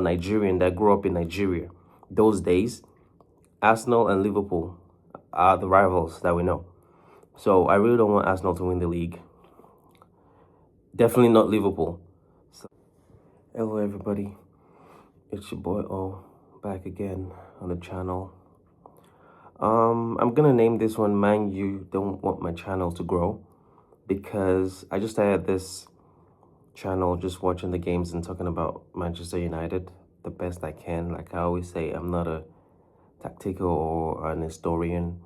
Nigerian that grew up in Nigeria. Those days, Arsenal and Liverpool are the rivals that we know. So I really don't want Arsenal to win the league. Definitely not Liverpool. So, hello everybody, it's your boy O back again on the channel. I'm gonna name this one "Man You Don't Want My Channel to Grow" because I just started this channel just watching the games and talking about Manchester United the best I can. Like I always say, I'm not a tactical or an historian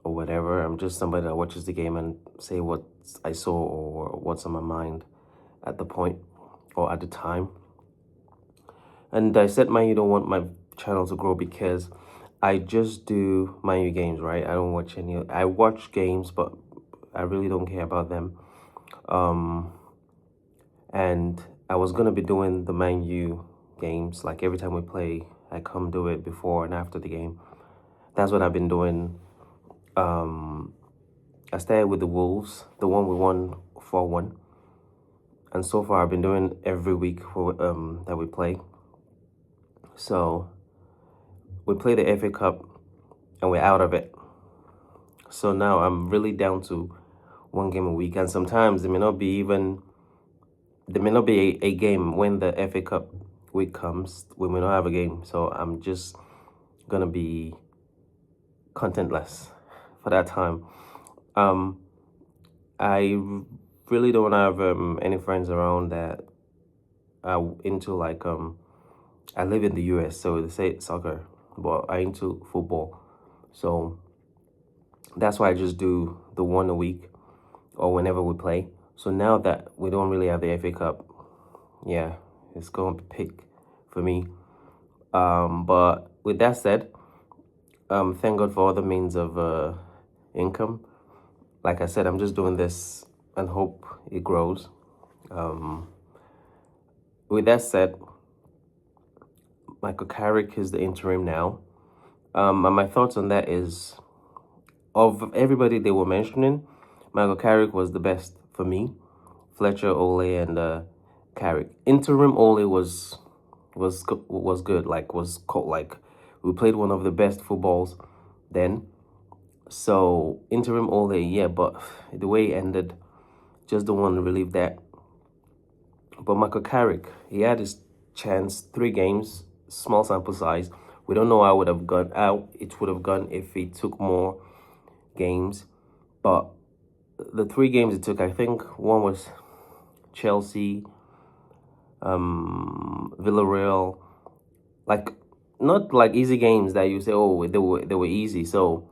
or whatever. I'm just somebody that watches the game and say what I saw or what's on my mind at the point or at the time. And I said Man You Don't Want My Channel to Grow because I just do Man U games, right? I don't watch any. I watch games, but I really don't care about them. And I was gonna be doing the Man U games, like every time we play, I come do it before and after the game. That's what I've been doing. I started with the Wolves, the one we won 4-1. And so far I've been doing every week for, that we play. So we play the FA Cup and we're out of it. So now I'm really down to one game a week. And sometimes there may not be a game when the FA Cup week comes. We may not have a game. So I'm just going to be contentless for that time. I really don't have any friends around that are into like I live in the US, so they say soccer, but I into football. So that's why I just do the one a week or whenever we play. So now that we don't really have the FA Cup, yeah, it's going to pick for me. But with that said, thank God for other means of income. Like I said, I'm just doing this and hope it grows. With that said, Micheal Carrick is the interim now. And my thoughts on that is, of everybody they were mentioning, Micheal Carrick was the best for me. Fletcher, Ole, and Carrick. Interim Ole was good. Like we played one of the best footballs then. So interim Ole, yeah, but the way it ended, just don't want to relieve that. But Micheal Carrick, he had his chance, 3 games, small sample size. We don't know how it would have gone if he took more games. But the 3 games it took, I think one was Chelsea, Villarreal, like not like easy games that you say, oh, they were easy. So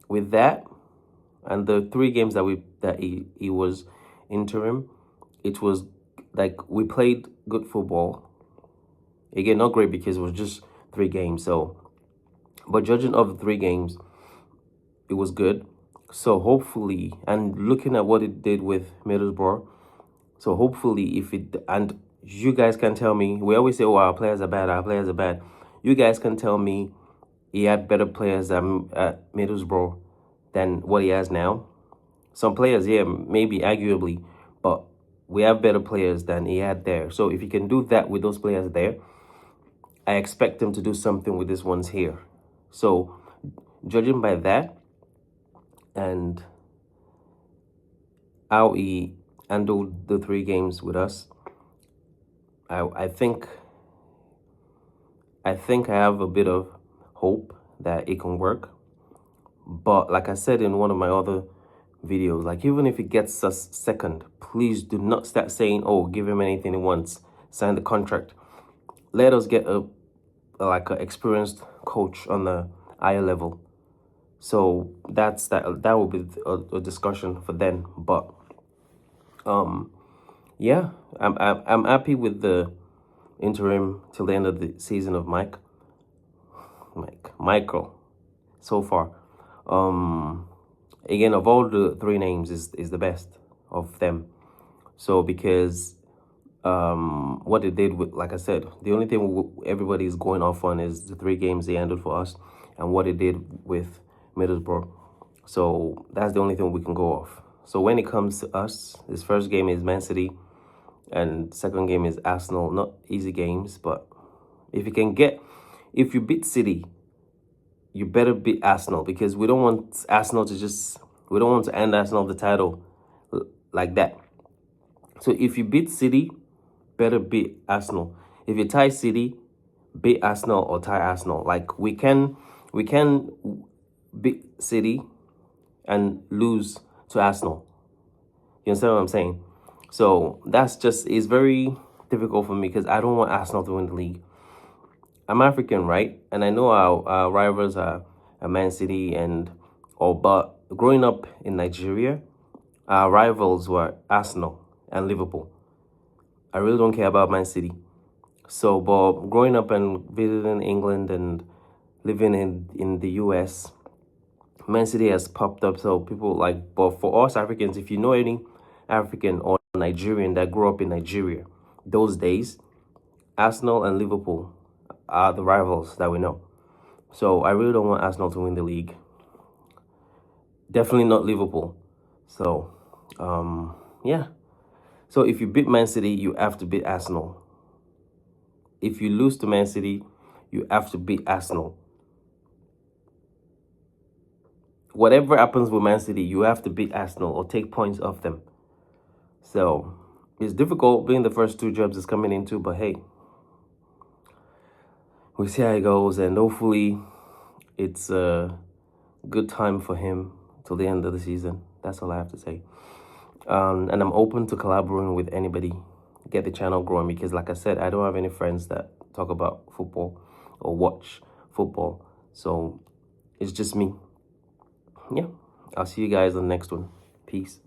with that and the 3 games that he was interim, it was like we played good football. Again, not great because it was just 3 games. So, but judging of the 3 games, it was good. So hopefully, and looking at what it did with Middlesbrough, so hopefully and you guys can tell me, we always say, oh, our players are bad. You guys can tell me he had better players at Middlesbrough than what he has now. Some players, yeah, maybe arguably, but we have better players than he had there. So if he can do that with those players there, I expect him to do something with these ones here. So judging by that and how he handled the 3 games with us, I think I have a bit of hope that it can work. But like I said in one of my other videos, like even if it gets us second, please do not start saying, oh, give him anything he wants, sign the contract. Let us get an experienced coach on the higher level. So that will be a discussion for then. But yeah, I'm happy with the interim till the end of the season of Micheal so far. Again, of all the 3 names, is the best of them. So because what they did with, like I said, the only thing everybody is going off on is the 3 games they handled for us and what they did with Middlesbrough. So that's the only thing we can go off. So when it comes to us, this first game is Man City and second game is Arsenal. Not easy games, but if you beat City, you better beat Arsenal, because we don't want to end Arsenal the title like that. So if you beat City, better beat Arsenal. If you tie City, beat Arsenal or tie Arsenal. Like we can beat City and lose to Arsenal. You understand what I'm saying? So it's very difficult for me, because I don't want Arsenal to win the league. I'm African, right? And I know our rivals are Man City but growing up in Nigeria, our rivals were Arsenal and Liverpool. I really don't care about Man City. So, but growing up and visiting England and living in the US, Man City has popped up. So people but for us Africans, if you know any African or Nigerian that grew up in Nigeria, those days, Arsenal and Liverpool are the rivals that we know. So I really don't want Arsenal to win the league. Definitely not Liverpool. So, yeah. So if you beat Man City, you have to beat Arsenal. If you lose to Man City, you have to beat Arsenal. Whatever happens with Man City, you have to beat Arsenal or take points off them. So it's difficult being the first two jobs is coming into, but hey, we'll see how it goes, and hopefully it's a good time for him till the end of the season. That's all I have to say. And I'm open to collaborating with anybody, get the channel growing, because like I said, I don't have any friends that talk about football or watch football. So it's just me. Yeah, I'll see you guys on the next one. Peace.